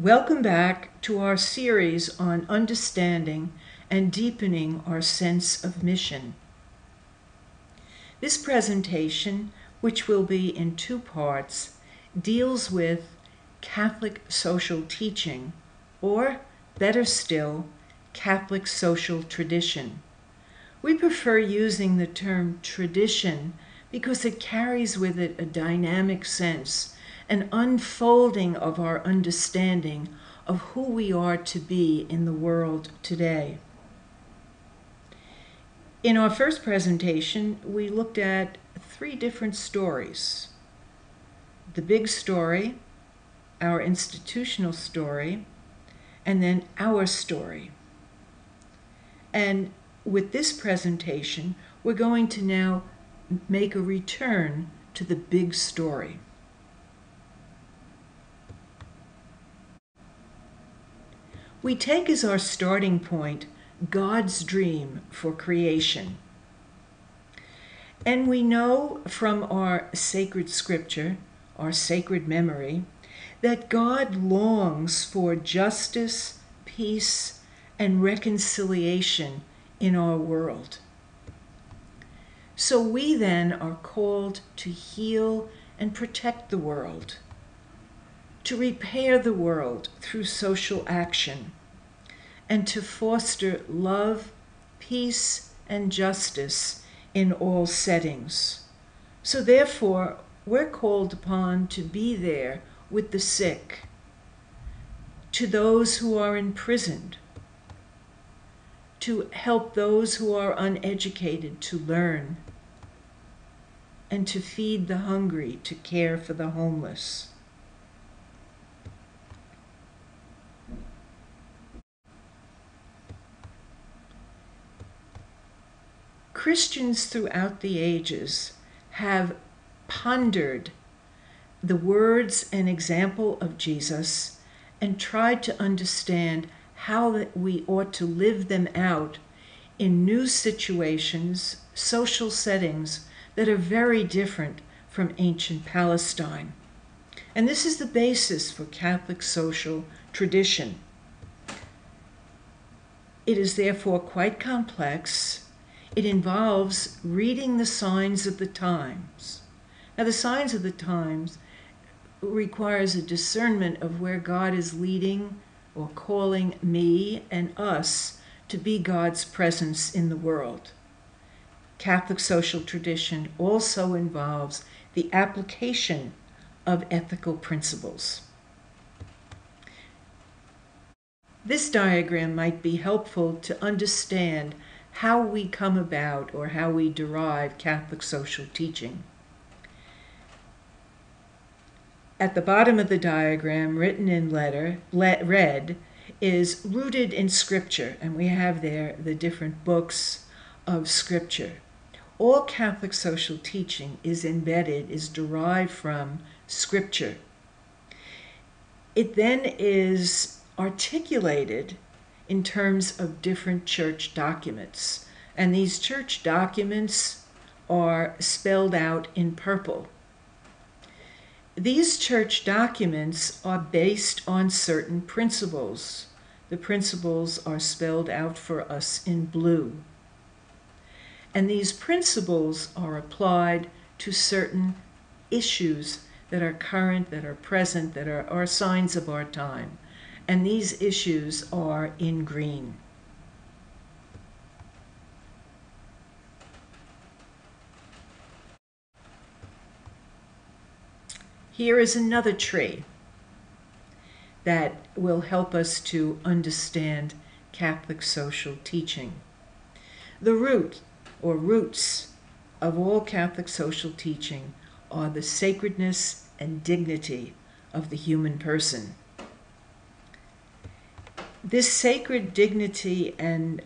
Welcome back to our series on understanding and deepening our sense of mission. This presentation, which will be in two parts, deals with Catholic social teaching, or better still, Catholic social tradition. We prefer using the term tradition because it carries with it a dynamic sense, an unfolding of our understanding of who we are to be in the world today. In our first presentation, we looked at three different stories. The big story, our institutional story, and then our story. And with this presentation, we're going to now make a return to the big story. We take as our starting point God's dream for creation. And we know from our sacred scripture, our sacred memory, that God longs for justice, peace, and reconciliation in our world. So we then are called to heal and protect the world, to repair the world through social action, and to foster love, peace, and justice in all settings. So therefore, we're called upon to be there with the sick, to those who are imprisoned, to help those who are uneducated to learn, and to feed the hungry, to care for the homeless. Christians throughout the ages have pondered the words and example of Jesus and tried to understand how we ought to live them out in new situations, social settings that are very different from ancient Palestine. And this is the basis for Catholic social tradition. It is therefore quite complex. It involves reading the signs of the times. Now, the signs of the times requires a discernment of where God is leading or calling me and us to be God's presence in the world. Catholic social tradition also involves the application of ethical principles. This diagram might be helpful to understand how we come about or how we derive Catholic social teaching. At the bottom of the diagram, written in red, is rooted in Scripture, and we have there the different books of Scripture. All Catholic social teaching is derived from Scripture. It then is articulated in terms of different church documents, and these church documents are spelled out in purple. These church documents are based on certain principles. The principles are spelled out for us in blue. And these principles are applied to certain issues that are current, that are present, that are signs of our time. And these issues are in green. Here is another tree that will help us to understand Catholic social teaching. The root or roots of all Catholic social teaching are the sacredness and dignity of the human person. This sacred dignity and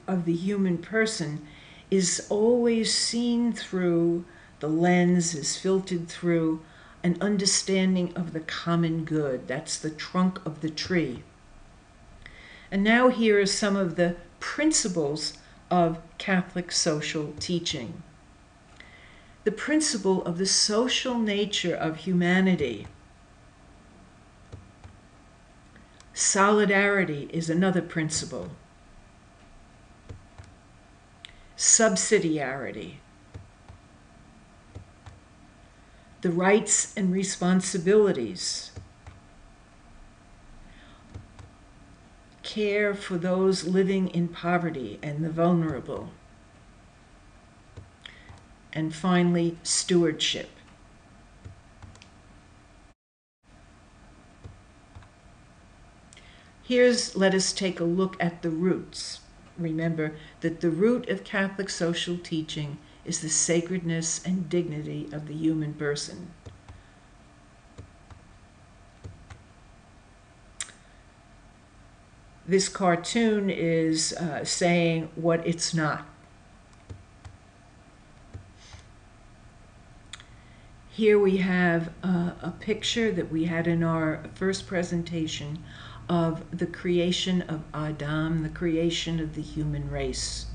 of the human person is always seen through the lens, is filtered through an understanding of the common good. That's the trunk of the tree. And now here are some of the principles of Catholic social teaching. The principle of the social nature of humanity. Solidarity is another principle. Subsidiarity. The rights and responsibilities. Care for those living in poverty and the vulnerable. And finally, stewardship. Let us take a look at the roots. Remember that the root of Catholic social teaching is the sacredness and dignity of the human person. This cartoon is saying what it's not. Here we have a picture that we had in our first presentation of the creation of Adam, the creation of the human race.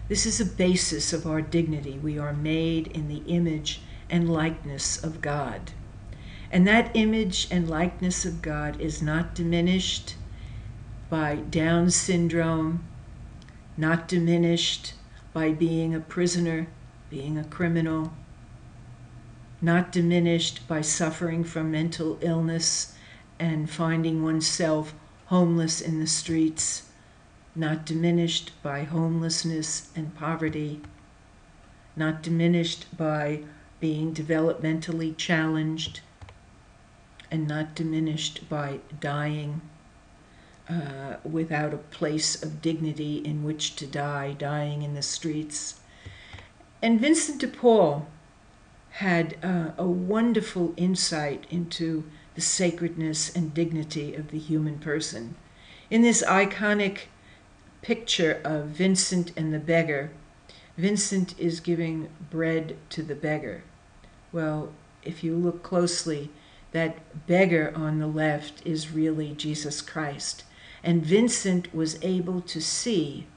This is a basis of our dignity. We are made in the image and likeness of God. And that image and likeness of God is not diminished by Down syndrome, not diminished by being a prisoner, being a criminal, not diminished by suffering from mental illness and finding oneself homeless in the streets, not diminished by homelessness and poverty, not diminished by being developmentally challenged, and not diminished by dying without a place of dignity in which to die, dying in the streets. And Vincent de Paul had a wonderful insight into the sacredness and dignity of the human person. In this iconic picture of Vincent and the beggar, Vincent is giving bread to the beggar. Well, if you look closely, that beggar on the left is really Jesus Christ. And Vincent was able to see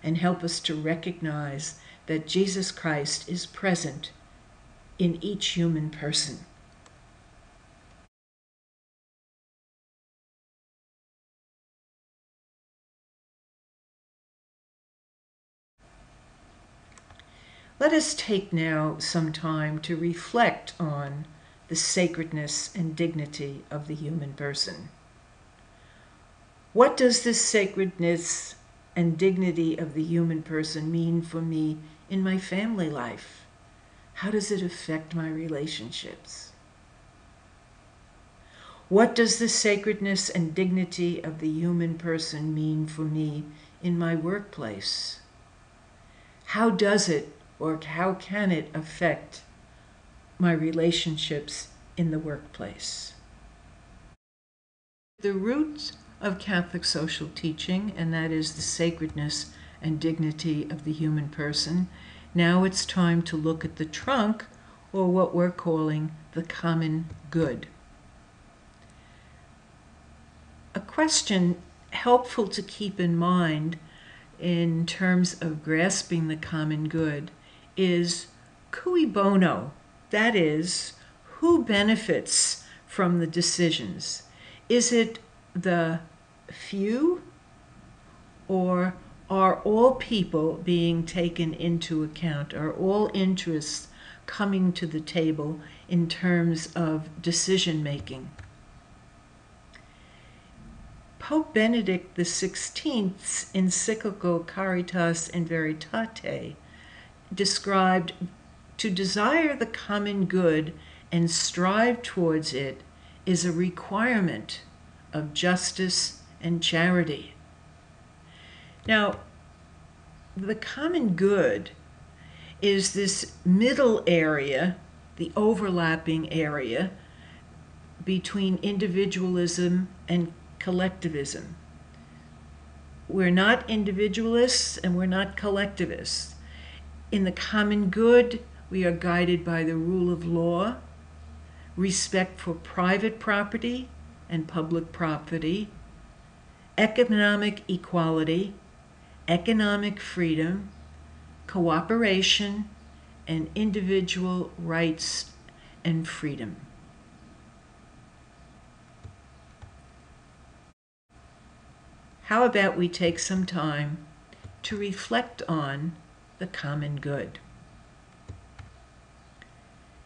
and help us to recognize that Jesus Christ is present in each human person. Let us take now some time to reflect on the sacredness and dignity of the human person. What does this sacredness and dignity of the human person mean for me in my family life? How does it affect my relationships? What does the sacredness and dignity of the human person mean for me in my workplace? How does it, or how can it affect my relationships in the workplace? The root of Catholic social teaching, and that is the sacredness and dignity of the human person. Now it's time to look at the trunk, or what we're calling the common good. A question helpful to keep in mind in terms of grasping the common good is cui bono, that is, who benefits from the decisions? Is it the few, or are all people being taken into account? Are all interests coming to the table in terms of decision making? Pope Benedict XVI's encyclical Caritas in Veritate described to desire the common good and strive towards it is a requirement of justice and charity. Now, the common good is this middle area, the overlapping area between individualism and collectivism. We're not individualists and we're not collectivists. In the common good, we are guided by the rule of law, respect for private property and public property, economic equality, economic freedom, cooperation, and individual rights and freedom. how about we take some time to reflect on the common good?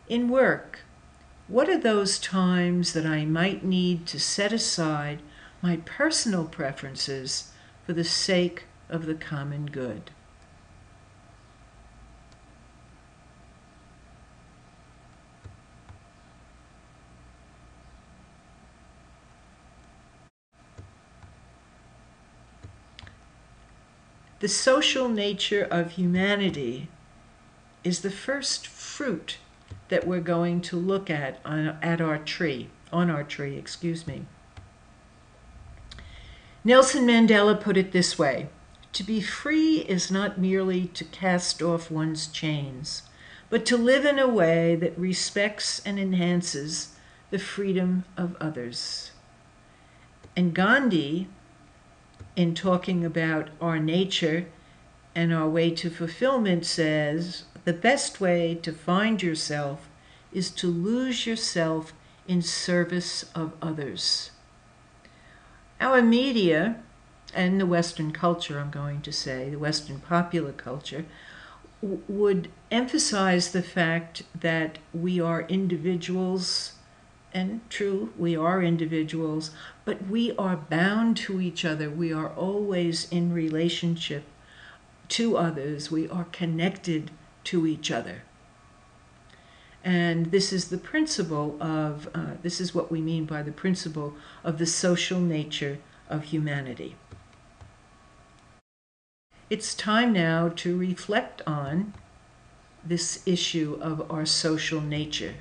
In work, what are those times that I might need to set aside my personal preferences for the sake of the common good? The social nature of humanity is the first fruit that we're going to look at on our tree. Nelson Mandela put it this way: to be free is not merely to cast off one's chains, but to live in a way that respects and enhances the freedom of others. And Gandhi, in talking about our nature and our way to fulfillment, says the best way to find yourself is to lose yourself in service of others. Our media and the Western culture, I'm going to say, the Western popular culture, would emphasize the fact that we are individuals, and true, we are individuals, but we are bound to each other. We are always in relationship to others. We are connected to each other. And this is the principle of, this is what we mean by the principle of the social nature of humanity. It's time now to reflect on this issue of our social nature.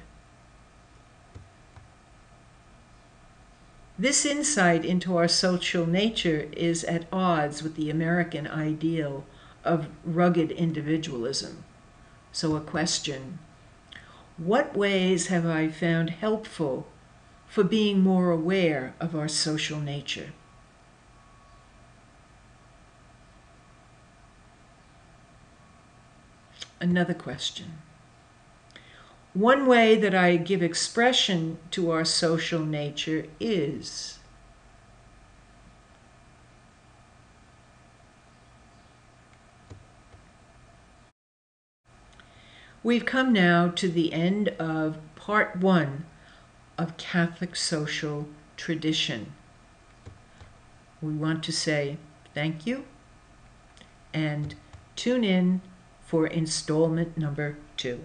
This insight into our social nature is at odds with the American ideal of rugged individualism. So a question: what ways have I found helpful for being more aware of our social nature? Another question: one way that I give expression to our social nature is... We've come now to the end of part 1 of Catholic social tradition. We want to say thank you and tune in for installment number 2.